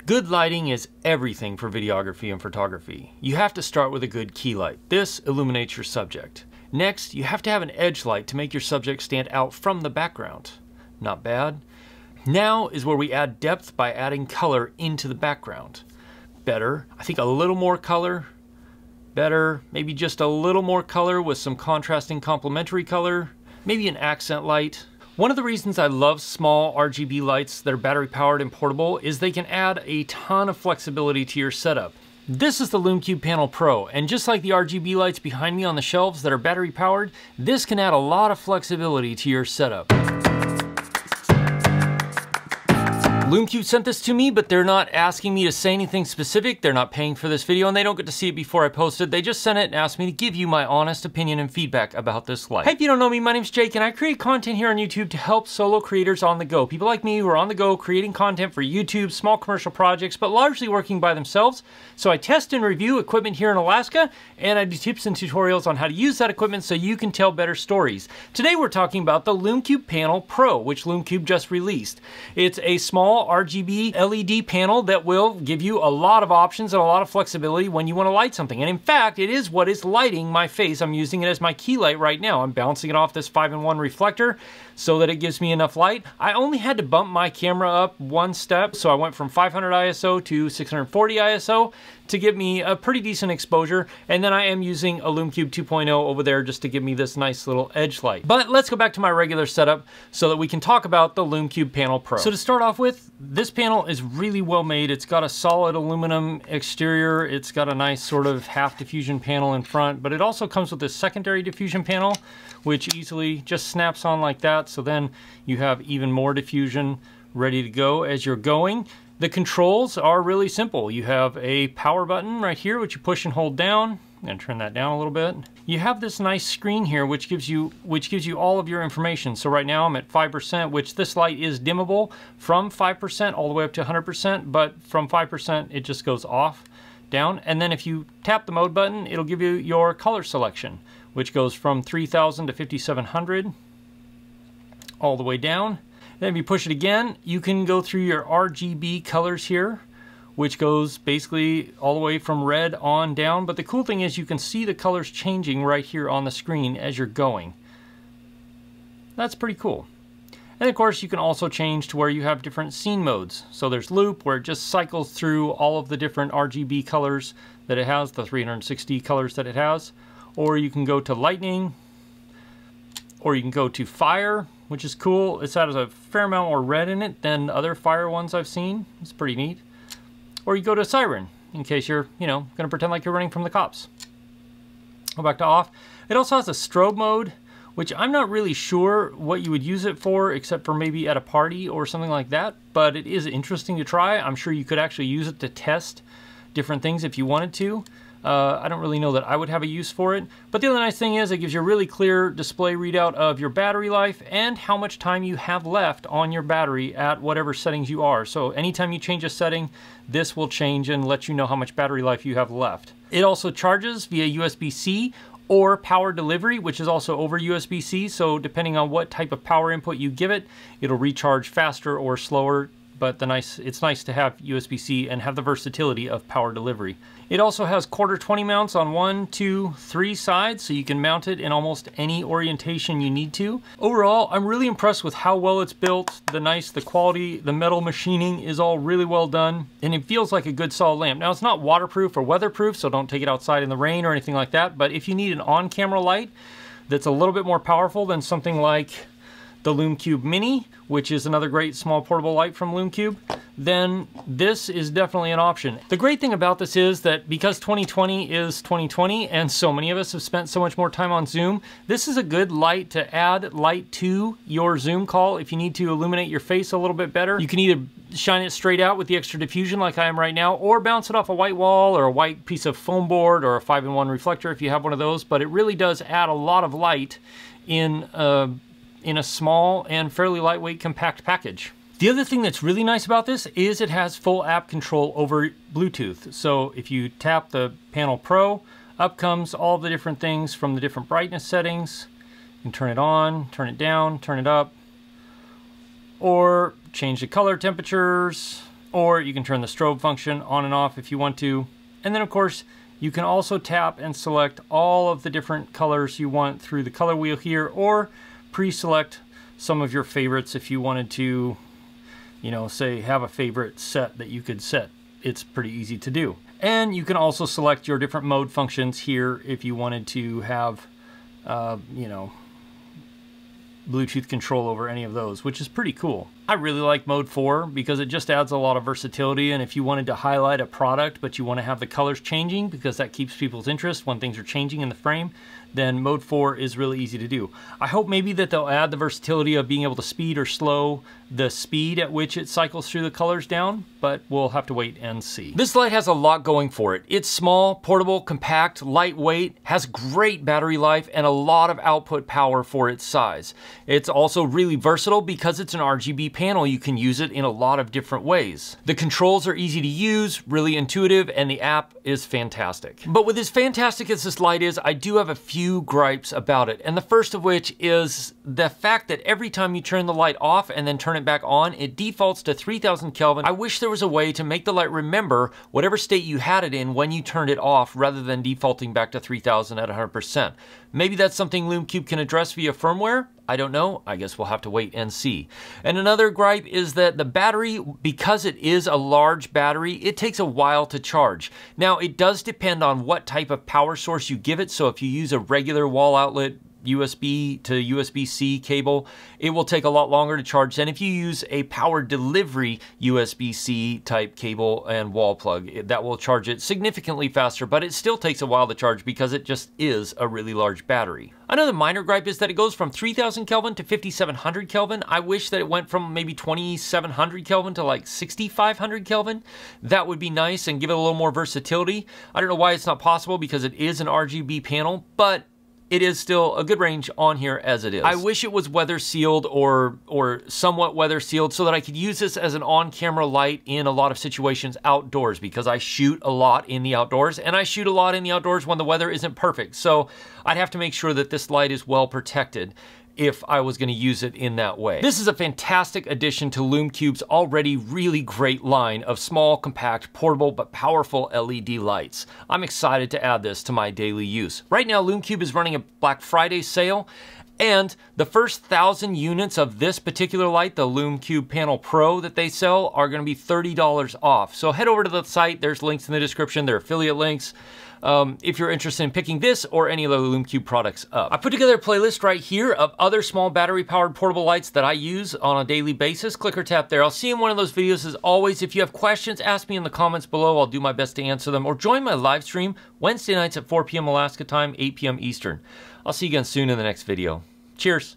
Good lighting is everything for videography and photography. You have to start with a good key light. This illuminates your subject. Next, you have to have an edge light to make your subject stand out from the background. Not bad. Now is where we add depth by adding color into the background. Better, I think a little more color. Better, maybe just a little more color with some contrasting complementary color. Maybe an accent light. One of the reasons I love small RGB lights that are battery powered and portable is they can add a ton of flexibility to your setup. This is the Lume Cube Panel Pro, and just like the RGB lights behind me on the shelves that are battery powered, this can add a lot of flexibility to your setup. Lume Cube sent this to me, but they're not asking me to say anything specific. They're not paying for this video, and they don't get to see it before I post it. They just sent it and asked me to give you my honest opinion and feedback about this light. Hey, if you don't know me, my name's Jake, and I create content here on YouTube to help solo creators on the go. People like me who are on the go creating content for YouTube, small commercial projects, but largely working by themselves. So I test and review equipment here in Alaska, and I do tips and tutorials on how to use that equipment so you can tell better stories. Today we're talking about the Lume Cube Panel Pro, which Lume Cube just released. It's a small RGB LED panel that will give you a lot of options and a lot of flexibility when you want to light something. And in fact, it is what is lighting my face. I'm using it as my key light right now. I'm bouncing it off this 5-in-1 reflector so that it gives me enough light. I only had to bump my camera up one step, so I went from 500 ISO to 640 ISO to give me a pretty decent exposure, and then I am using a Lume Cube 2.0 over there just to give me this nice little edge light. But let's go back to my regular setup so that we can talk about the Lume Cube Panel Pro. So to start off with, this panel is really well made. It's got a solid aluminum exterior. It's got a nice sort of half diffusion panel in front, but it also comes with this secondary diffusion panel, which easily just snaps on like that. So then you have even more diffusion ready to go as you're going. The controls are really simple. You have a power button right here, which you push and hold down. I'm gonna turn that down a little bit. You have this nice screen here, which gives you all of your information. So right now I'm at 5%, which this light is dimmable from 5% all the way up to 100%, but from 5% it just goes off, down. And then if you tap the mode button, it'll give you your color selection, which goes from 3000 to 5700 all the way down. Then if you push it again, you can go through your RGB colors here, which goes basically all the way from red on down. But the cool thing is you can see the colors changing right here on the screen as you're going. That's pretty cool. And of course you can also change to where you have different scene modes. So there's loop, where it just cycles through all of the different RGB colors that it has, the 360 colors that it has. Or you can go to lightning, or you can go to fire, which is cool. It has a fair amount more red in it than other fire ones I've seen. It's pretty neat. Or you go to siren, in case you're, gonna pretend like you're running from the cops. Go back to off. It also has a strobe mode, which I'm not really sure what you would use it for, except for maybe at a party or something like that, but it is interesting to try. I'm sure you could actually use it to test different things if you wanted to. I don't really know that I would have a use for it, but the other nice thing is it gives you a really clear display readout of your battery life and how much time you have left on your battery at whatever settings you are. So anytime you change a setting, this will change and let you know how much battery life you have left. It also charges via USB-C or power delivery, which is also over USB-C. So depending on what type of power input you give it, it'll recharge faster or slower. But it's nice to have USB-C and have the versatility of power delivery. It also has 1/4-20 mounts on 1, 2, 3 sides, so you can mount it in almost any orientation you need to. Overall, I'm really impressed with how well it's built, the quality, the metal machining is all really well done, and it feels like a good solid lamp. Now, it's not waterproof or weatherproof, so don't take it outside in the rain or anything like that, but if you need an on-camera light that's a little bit more powerful than something like the Lume Cube Mini, which is another great small portable light from Lume Cube, then this is definitely an option. The great thing about this is that because 2020 is 2020 and so many of us have spent so much more time on Zoom, this is a good light to add light to your Zoom call if you need to illuminate your face a little bit better. You can either shine it straight out with the extra diffusion like I am right now, or bounce it off a white wall or a white piece of foam board or a 5-in-1 reflector if you have one of those, but it really does add a lot of light in a small and fairly lightweight compact package. The other thing that's really nice about this is it has full app control over Bluetooth. So if you tap the Panel Pro, up comes all the different things from the different brightness settings. You can turn it on, turn it down, turn it up, or change the color temperatures, or you can turn the strobe function on and off if you want to. And then of course, you can also tap and select all of the different colors you want through the color wheel here, or pre-select some of your favorites if you wanted to, you know, say have a favorite set that you could set. It's pretty easy to do. And you can also select your different mode functions here if you wanted to have, you know, Bluetooth control over any of those, which is pretty cool. I really like mode 4 because it just adds a lot of versatility, and if you wanted to highlight a product but you want to have the colors changing because that keeps people's interest when things are changing in the frame, then mode 4 is really easy to do. I hope maybe that they'll add the versatility of being able to speed or slow the speed at which it cycles through the colors down, but we'll have to wait and see. This light has a lot going for it. It's small, portable, compact, lightweight, has great battery life, and a lot of output power for its size. It's also really versatile because it's an RGB panel. You can use it in a lot of different ways. The controls are easy to use, really intuitive, and the app is fantastic. But with as fantastic as this light is, I do have a few gripes about it. And the first of which is the fact that every time you turn the light off and then turn it back on, it defaults to 3000 Kelvin. I wish there was a way to make the light remember whatever state you had it in when you turned it off, rather than defaulting back to 3000 at 100%. Maybe that's something Lume Cube can address via firmware. I don't know. I guess we'll have to wait and see. And another gripe is that the battery, because it is a large battery, it takes a while to charge. Now, it does depend on what type of power source you give it. So if you use a regular wall outlet USB to USB-C cable, it will take a lot longer to charge than if you use a power delivery USB-C type cable and wall plug. That will charge it significantly faster, but it still takes a while to charge because it just is a really large battery. Another minor gripe is that it goes from 3000 Kelvin to 5700 Kelvin. I wish that it went from maybe 2700 Kelvin to like 6500 Kelvin. That would be nice and give it a little more versatility. I don't know why it's not possible because it is an RGB panel, but it is still a good range on here as it is. I wish it was weather sealed or somewhat weather sealed so that I could use this as an on-camera light in a lot of situations outdoors, because I shoot a lot in the outdoors, and I shoot a lot in the outdoors when the weather isn't perfect. So I'd have to make sure that this light is well protected if I was going to use it in that way. This is a fantastic addition to Lume Cube's already really great line of small, compact, portable, but powerful LED lights. I'm excited to add this to my daily use. Right now, Lume Cube is running a Black Friday sale, and the first 1,000 units of this particular light, the Lume Cube Panel Pro that they sell, are going to be $30 off. So head over to the site. There's links in the description. There are affiliate links. If you're interested in picking this or any of the Lume Cube products up. I put together a playlist right here of other small battery-powered portable lights that I use on a daily basis. Click or tap there. I'll see you in one of those videos. As always, if you have questions, ask me in the comments below. I'll do my best to answer them. Or join my live stream Wednesday nights at 4 p.m. Alaska time, 8 p.m. Eastern. I'll see you again soon in the next video. Cheers.